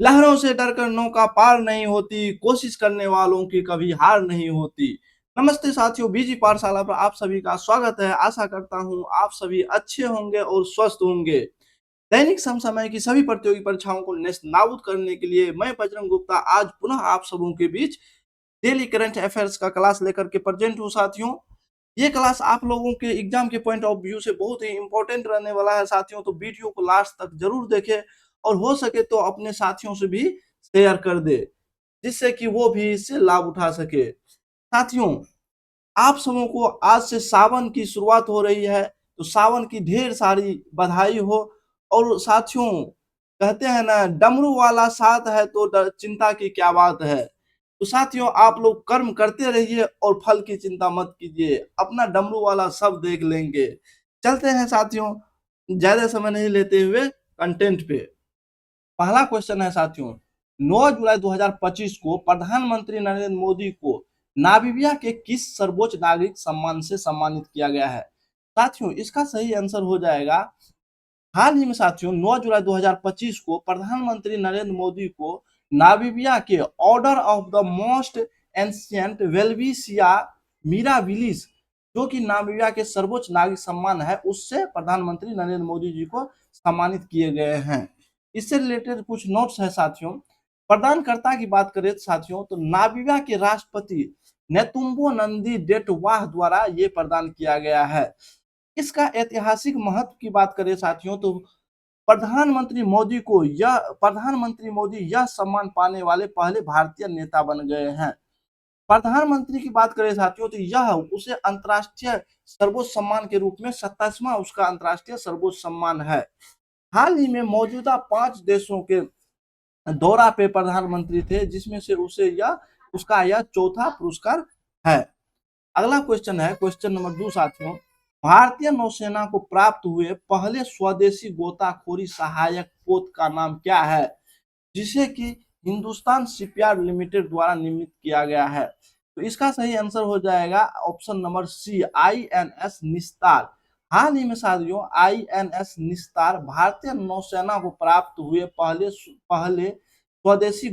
लहरों से डरकर नौका पार नहीं होती, कोशिश करने वालों की कभी हार नहीं होती। नमस्ते साथियों, बीजी पाठशाला पर आप सभी का स्वागत है। आशा करता हूँ आप सभी अच्छे होंगे और स्वस्थ होंगे। दैनिक समसामयिक की सभी प्रतियोगी परीक्षाओं को नेस्तनाबूद करने के लिए मैं बजरंग गुप्ता आज पुनः आप सबों के बीच डेली करंट अफेयर्स का क्लास लेकर के प्रेजेंट हूँ साथियों। ये क्लास आप लोगों के एग्जाम के पॉइंट ऑफ व्यू से बहुत ही इंपॉर्टेंट रहने वाला है साथियों, तो वीडियो को लास्ट तक जरूर देखें और हो सके तो अपने साथियों से भी शेयर कर दे, जिससे कि वो भी इससे लाभ उठा सके। साथियों, आप सबों को आज से सावन की शुरुआत हो रही है, तो सावन की ढेर सारी बधाई हो। और साथियों, कहते हैं ना, डमरू वाला साथ है तो चिंता की क्या बात है। तो साथियों, आप लोग कर्म करते रहिए और फल की चिंता मत कीजिए, अपना डमरू वाला सब देख लेंगे। चलते हैं साथियों, ज्यादा समय नहीं लेते हुए कंटेंट पे। पहला क्वेश्चन है साथियों, 9 जुलाई 2025 को प्रधानमंत्री नरेंद्र मोदी को नामीबिया के किस सर्वोच्च नागरिक सम्मान से सम्मानित किया गया है? साथियों, इसका सही आंसर हो जाएगा, हाल ही में साथियों 9 जुलाई 2025 को प्रधानमंत्री नरेंद्र मोदी को नामीबिया के order of the most ancient Welwitschia mirabilis, जो कि नामीबिया के सर्वोच्च नागरिक सम्मान है, उससे प्रधानमंत्री नरेंद्र मोदी जी को सम्मानित किए गए हैं। इससे रिलेटेड कुछ नोट्स है साथियों। प्रदानकर्ता की बात करें साथियों, तो नामीबिया के राष्ट्रपति नेतुम्बो नंदी डेटवाह द्वारा ये प्रदान किया गया है। इसका ऐतिहासिक महत्व की बात करें साथियों, तो प्रधानमंत्री मोदी यह सम्मान पाने वाले पहले भारतीय नेता बन गए हैं। प्रधानमंत्री की बात करें साथियों, तो यह उसे अंतर्राष्ट्रीय सर्वोच्च सम्मान के रूप में 27वां उसका अंतर्राष्ट्रीय सर्वोच्च सम्मान है। हाल ही में मौजूदा 5 देशों के दौरा पे प्रधानमंत्री थे, जिसमें से उसका यह चौथा पुरस्कार है। अगला क्वेश्चन है क्वेश्चन नंबर 2 साथियों, भारतीय नौसेना को प्राप्त हुए पहले स्वदेशी गोताखोरी सहायक पोत का नाम क्या है, जिसे कि हिंदुस्तान शिपयार्ड लिमिटेड द्वारा निर्मित किया गया है? तो इसका सही आंसर हो जाएगा ऑप्शन नंबर सी, INS निस्तार। हाल ही में साथियों INS निस्तार भारतीय नौसेना को प्राप्त हुए पहले स्वदेशी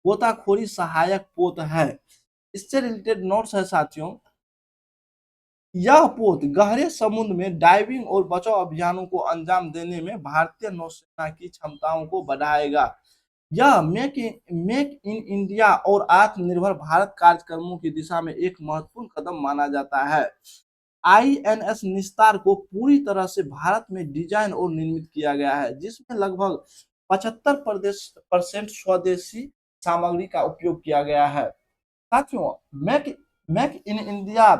गोताखोरी सहायक पोत है। इससे रिलेटेड नोट्स है साथियों, यह पोत गहरे समुद्र में डाइविंग और बचाव अभियानों को अंजाम देने में भारतीय नौसेना की क्षमताओं को बढ़ाएगा। यह मेक इन इंडिया और आत्मनिर्भर भारत कार्यक्रमों की दिशा में एक महत्वपूर्ण कदम माना जाता है। INS निस्तार को पूरी तरह से भारत में डिजाइन और निर्मित किया गया है, जिसमें लगभग 75% स्वदेशी सामग्री का उपयोग किया गया है। साथियों, मेक मेक इन इंडिया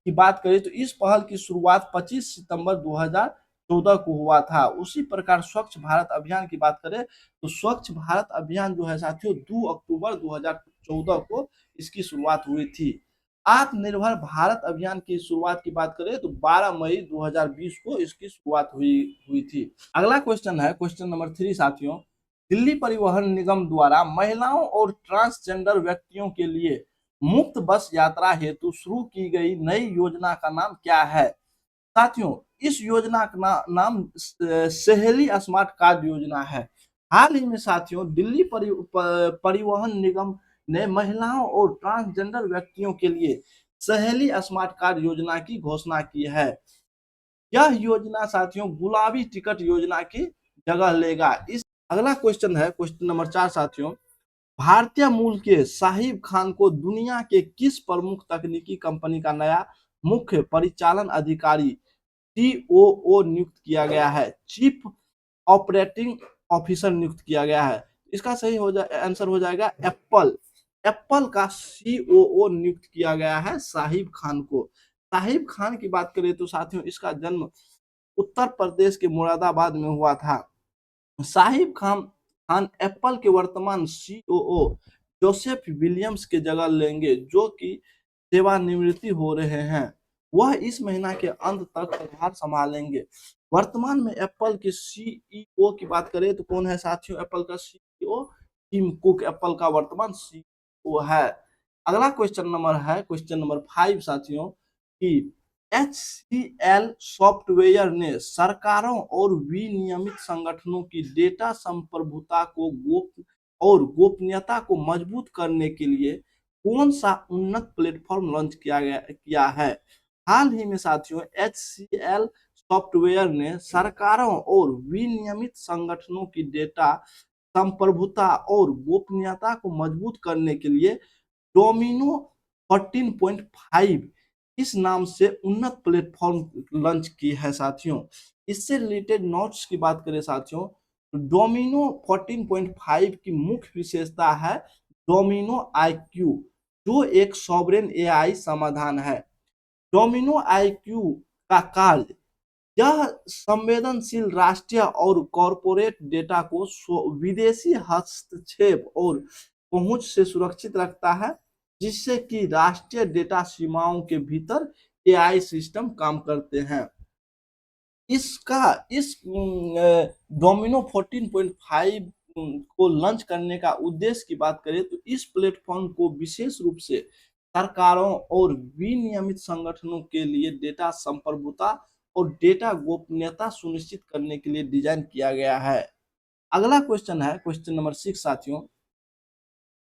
की बात करें तो इस पहल की शुरुआत 25 सितंबर 2014 को हुआ था। उसी प्रकार स्वच्छ भारत अभियान की बात करें तो स्वच्छ भारत अभियान जो है साथियों 2 अक्टूबर 2014 को इसकी शुरुआत हुई थी। आत्मनिर्भर भारत अभियान की शुरुआत की बात करें तो 12 मई 2020 को इसकी शुरुआत हुई हुई थी। अगला क्वेश्चन है क्वेश्चन नंबर 3 साथियों, दिल्ली परिवहन निगम द्वारा महिलाओं और ट्रांसजेंडर व्यक्तियों के लिए मुफ्त बस यात्रा हेतु शुरू की गई नई योजना का नाम क्या है? साथियों, इस योजना का नाम सहेली स्मार्ट कार्ड योजना है। हाल ही में साथियों दिल्ली परिवहन निगम ने महिलाओं और ट्रांसजेंडर व्यक्तियों के लिए सहेली स्मार्ट कार्ड योजना की घोषणा की है। यह योजना साथियों गुलाबी टिकट योजना की जगह लेगा। इस अगला क्वेश्चन है क्वेश्चन नंबर 4 साथियों, भारतीय मूल के साहिब खान को दुनिया के किस प्रमुख तकनीकी कंपनी का नया मुख्य परिचालन अधिकारी COO नियुक्त किया गया है, चीफ ऑपरेटिंग ऑफिसर नियुक्त किया गया है? इसका सही आंसर हो जाएगा एप्पल। एप्पल का COO नियुक्त किया गया है साहिब खान को। साहिब खान की बात करें तो साथियों इसका जन्म उत्तर प्रदेश के मुरादाबाद में हुआ था। साहिब खान एप्पल के वर्तमान COO जोसेफ विलियम्स के जगह लेंगे, जो कि सेवानिवृत्ति हो रहे हैं। वह इस महीना के अंत तक पदभार संभालेंगे। वर्तमान में एप्पल के CEO की बात करें तो कौन है साथियों? एप्पल का CEO टिम कुक एप्पल का वर्तमान CEO है। अगला क्वेश्चन नंबर है क्वेश्चन नंबर 5 साथियों, कि HCL सॉफ्टवेयर ने सरकारों और विनियमित संगठनों की डेटा संप्रभुता को गोपनीयता को मजबूत करने के लिए कौन सा उन्नत प्लेटफॉर्म लॉन्च किया है। हाल ही में साथियों HCL सॉफ्टवेयर ने सरकारों और विनियमित संगठनों की डेटा संप्रभुता और गोपनीयता को मजबूत करने के लिए डोमिनो 14.5 इस नाम से उन्नत प्लेटफॉर्म लॉन्च की है साथियों। इससे रिलेटेड नोट्स की बात करें साथियों तो डोमिनो 14.5 की मुख्य विशेषता है डोमिनो IQ, जो एक सॉवरेन AI समाधान है। डोमिनो IQ का कार्य यह संवेदनशील राष्ट्रीय और कॉरपोरेट डेटा को विदेशी हस्तक्षेप और पहुंच से सुरक्षित रखता है, जिससे कि राष्ट्रीय डेटा सीमाओं के भीतर AI सिस्टम काम करते हैं। इसका इस डोमिनो 14.5 को लॉन्च करने का उद्देश्य की बात करें तो इस प्लेटफॉर्म को विशेष रूप से सरकारों और विनियमित संगठनों के लिए डेटा संप्रभुता और डेटा गोपनीयता सुनिश्चित करने के लिए डिजाइन किया गया है। अगला क्वेश्चन है क्वेश्चन नंबर 6 साथियों।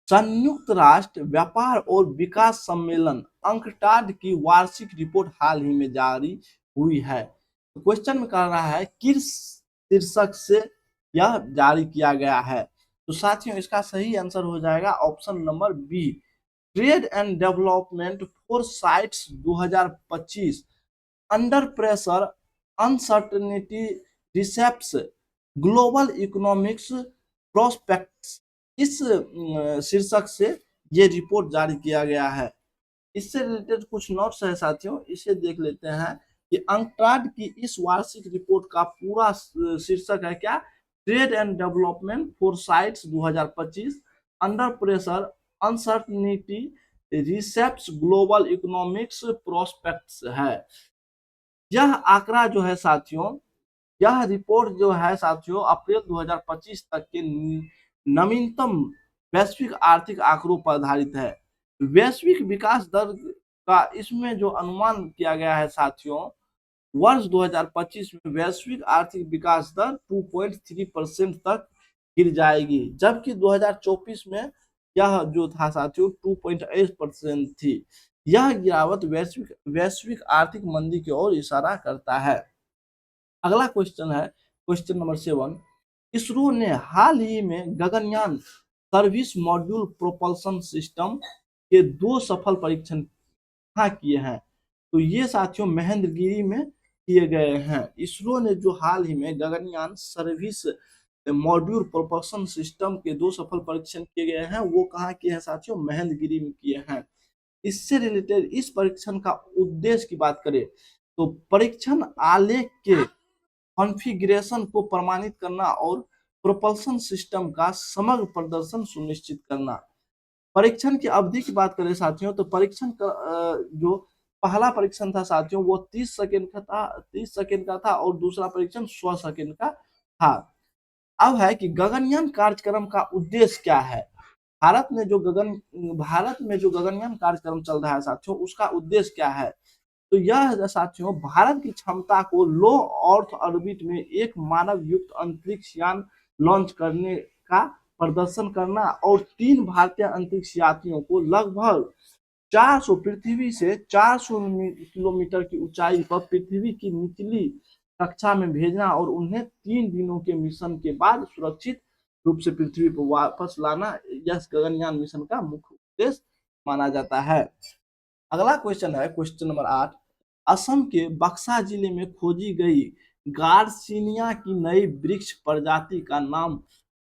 संयुक्त राष्ट्र व्यापार और विकास सम्मेलन अंकटाड की वार्षिक रिपोर्ट हाल ही में जारी हुई है। तो क्वेश्चन में कह रहा है किस शीर्षक से यह जारी किया गया है। तो साथियों इसका सही आंसर हो जाएगा option number B, trade and development foresights 2025 under pressure uncertainty reshapes global economics prospects इस शीर्षक से ये रिपोर्ट जारी किया गया है। इससे रिलेटेड कुछ नोट्स है साथियों, इसे देख लेते हैं कि अंकटाड की इस वार्षिक रिपोर्ट का पूरा शीर्षक है क्या, trade and development foresights 2025 under pressure uncertainty reshapes global economics prospects है। यह आंकड़ा जो है साथियों, यह रिपोर्ट जो है साथियों अप्रैल 2025 तक के नवीनतम वैश्विक आर्थिक आंकड़ों पर आधारित है। वैश्विक विकास दर का इसमें जो अनुमान किया गया है साथियों, वर्ष 2025 में वैश्विक आर्थिक विकास दर 2.3% तक गिर जाएगी, जबकि 2024 में यह जो था साथियों 2.8% थी। यह गिरावट वैश्विक आर्थिक मंदी की ओर इशारा करता है। अगला क्वेश्चन है क्वेश्चन नंबर 7। इसरो ने हाल ही में Gaganyaan service module propulsion system के 2 सफल परीक्षण कहाँ किए हैं। तो ये साथियों महेंद्रगिरी में किए गए हैं। इसरो ने जो हाल ही में Gaganyaan service module propulsion system के 2 सफल परीक्षण किए गए हैं, वो कहाँ किए हैं साथियों, महेंद्रगिरी में किए हैं। इससे रिलेटेड इस परीक्षण का उद्देश्य की बात करें तो परीक्षण आलेख के कॉन्फ़िगरेशन को प्रमाणित करना और प्रोपल्सन सिस्टम का समग्र प्रदर्शन सुनिश्चित करना। परीक्षण की अवधि की बात करें साथियों तो परीक्षण का जो पहला परीक्षण था साथियों वो 30 सेकंड का था और दूसरा परीक्षण 100 सेकंड का था। अब है कि गगनयान कार्यक्रम का उद्देश्य क्या है। भारत में जो गगनयान कार्यक्रम चल रहा है साथियों उसका उद्देश्य क्या है। तो यह साथियों भारत की क्षमता को लो अर्थ ऑर्बिट में एक मानव युक्त अंतरिक्ष यान लॉन्च करने का प्रदर्शन करना और 3 भारतीय अंतरिक्ष यात्रियों को लगभग 400 पृथ्वी से 400 किलोमीटर की ऊंचाई पर पृथ्वी की निचली कक्षा में भेजना और उन्हें 3 दिनों के मिशन के बाद सुरक्षित रूप से पृथ्वी पर वापस लाना यह गगनयान मिशन का मुख्य उद्देश्य माना जाता है। अगला क्वेश्चन है क्वेश्चन नंबर 8। असम के बक्सा जिले में खोजी गई गार्सिनिया की नई वृक्ष प्रजाति का नाम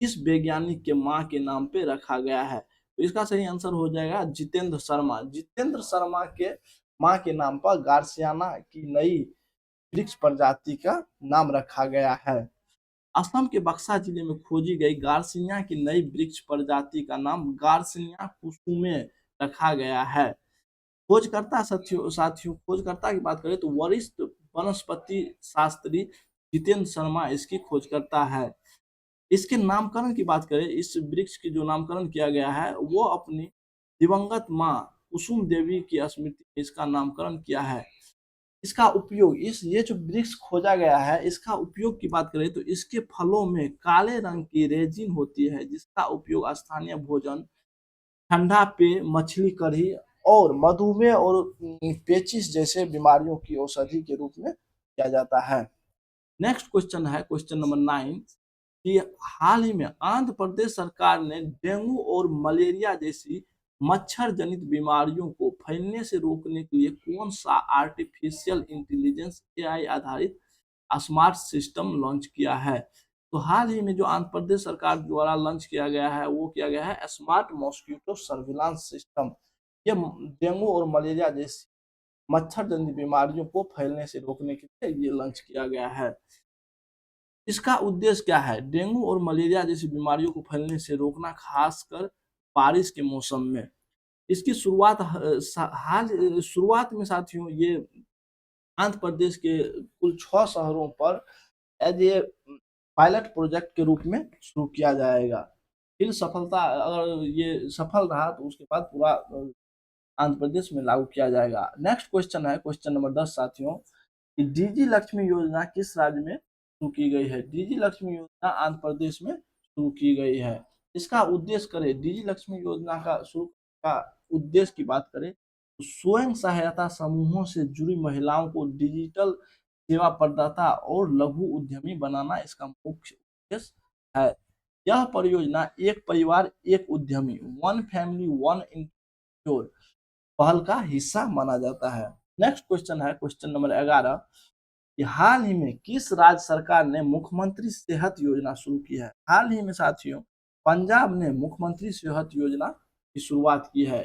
किस वैज्ञानिक के मां के नाम पे रखा गया है। तो इसका सही आंसर हो जाएगा जितेंद्र शर्मा। जितेंद्र शर्मा के मां के नाम पर गार्सियाना की नई वृक्ष प्रजाति का नाम रखा गया है। असम के बक्सा जिले में खोजी गई गार्सिनिया की नई वृक्ष प्रजाति का नाम गार्सिनिया कुसुमे रखा गया है। खोजकर्ता साथियों खोजकर्ता की बात करें तो वरिष्ठ वनस्पति शास्त्री जितेंद्र शर्मा इसकी खोजकर्ता है। इसके नामकरण की बात करें, इस वृक्ष की जो नामकरण किया गया है वो अपनी दिवंगत मां कुसुम देवी की स्मृति में इसका नामकरण किया है। इसका उपयोग, इस ये जो वृक्ष खोजा गया है, इसका उपयोग की बात करें तो इसके फलों में काले रंग की रेजिन होती है, जिसका उपयोग स्थानीय भोजन, ठंडा पेय, मछली कढ़ी और मधुमेह और पेचिस जैसे बीमारियों की औषधि के रूप में किया जाता है। नेक्स्ट क्वेश्चन है क्वेश्चन नंबर 9 कि हाल ही में आंध्र प्रदेश सरकार ने डेंगू और मलेरिया जैसी मच्छर जनित बीमारियों को फैलने से रोकने के लिए कौन सा आर्टिफिशियल इंटेलिजेंस एआई आधारित स्मार्ट सिस्टम लॉन्च किया है? तो हाल ही में जो आंध्र प्रदेश सरकार द्वारा लॉन्च किया गया है वो किया गया है स्मार्ट मॉस्किटो सर्विलांस सिस्टम। ये डेंगू और मलेरिया जैसी मच्छर जनित बीमारियों को फैलने से रोकने के लिए ये लॉन्च किया गया है। इसका उद्देश्य क्या है? डेंगू और मलेरिया जैसी बीमारियों को फैलने से रोकना, खासकर बारिश के मौसम में। इसकी शुरुआत में साथियों ये आंध्र प्रदेश के कुल 6 शहरों पर एज ए पायलट प्रोजेक्ट के रूप में शुरू किया जाएगा। फिर सफलता, अगर ये सफल रहा तो उसके बाद पूरा आंध्र प्रदेश में लागू किया जाएगा। नेक्स्ट क्वेश्चन है क्वेश्चन नंबर 10 साथियों कि डीजी लक्ष्मी योजना किस राज्य में शुरू की गई है? डीजी लक्ष्मी योजना आंध्र प्रदेश में शुरू की गई है। इसका उद्देश्य करें, डीजी लक्ष्मी योजना का शुरू का उद्देश्य की बात करें तो स्वयं सहायता समूहों से जुड़ी महिलाओं को डिजिटल सेवा प्रदाता और लघु उद्यमी बनाना इसका मुख्य उद्देश्य है। यह परियोजना एक परिवार एक उद्यमी, वन फैमिली वन इंश्योर पहल का हिस्सा माना जाता है। नेक्स्ट क्वेश्चन है क्वेश्चन नंबर 11 कि हाल ही में किस राज्य सरकार ने मुख्यमंत्री सेहत योजना शुरू की है? हाल ही में साथियों पंजाब ने मुख्यमंत्री सेहत योजना की शुरुआत की है।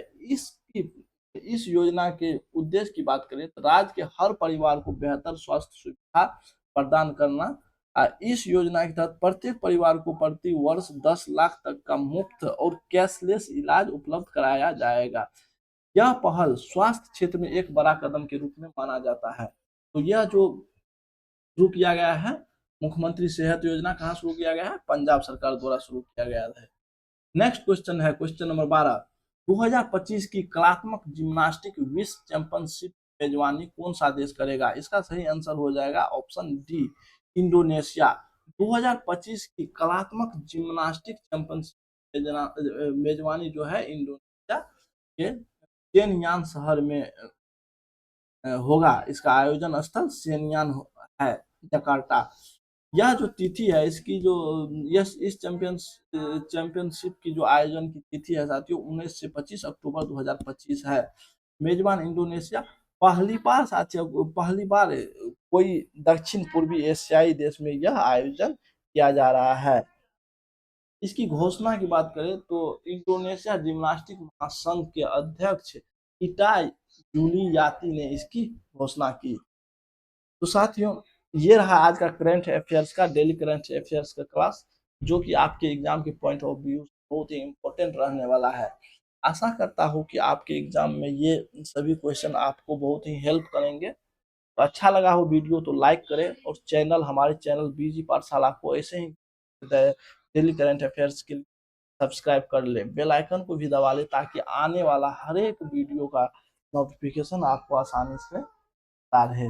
इस योजना के उद्देश्य की बात करें तो राज्य के हर परिवार को बेहतर स्वास्थ्य सुविधा प्रदान करना। इस योजना के तहत प्रत्येक परिवार को प्रति वर्ष 10 लाख तक का मुफ्त और कैशलेस इलाज उपलब्ध कराया जाएगा। यह पहल स्वास्थ्य क्षेत्र में एक बड़ा कदम के रूप में माना जाता है। तो यह जो शुरू किया गया है मुख्यमंत्री सेहत योजना, कहाँ शुरू किया गया है? पंजाब सरकार द्वारा शुरू किया गया है। नेक्स्ट क्वेश्चन है क्वेश्चन नंबर 12 2025 की कलात्मक जिम्नास्टिक विश्व चैंपियनशिप मेजबानी कौन सा देश करेगा? इसका सही आंसर हो जाएगा ऑप्शन डी, इंडोनेशिया। 2025 की कलात्मक जिम्नास्टिक चैंपियनशिप मेजबानी जो है इंडोनेशिया के शेनयान शहर में होगा। इसका आयोजन स्थल शेनयान है, जकार्ता। यह जो तिथि है इसकी जो इस चैंपियनशिप की जो आयोजन की तिथि है साथियों 19 से 25 अक्टूबर 2025 है। मेजबान इंडोनेशिया। पहली बार कोई दक्षिण पूर्वी एशियाई देश में यह आयोजन किया जा रहा है। इसकी घोषणा की बात करें तो इंडोनेशिया जिम्नास्टिक महासंघ के अध्यक्ष इटाई जूलियाती ने इसकी घोषणा की। तो साथियों ये रहा आज का करंट अफेयर्स का डेली करंट अफेयर्स का क्लास, जो कि आपके एग्जाम के पॉइंट ऑफ व्यू बहुत ही इम्पोर्टेंट रहने वाला है। आशा करता हूँ कि आपके एग्जाम में ये सभी क्वेश्चन आपको बहुत ही हेल्प करेंगे। तो अच्छा लगा हो वीडियो तो लाइक करें और हमारे चैनल बीजी पाठशाला को ऐसे ही डेली करंट अफेयर्स के लिए सब्सक्राइब कर ले, बेल आइकन को भी दबा ले ताकि आने वाला हर एक वीडियो का नोटिफिकेशन आपको आसानी से आता रहे।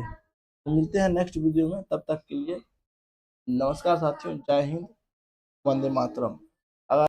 तो मिलते हैं नेक्स्ट वीडियो में, तब तक के लिए नमस्कार साथियों, जय हिंद, वंदे मातरम।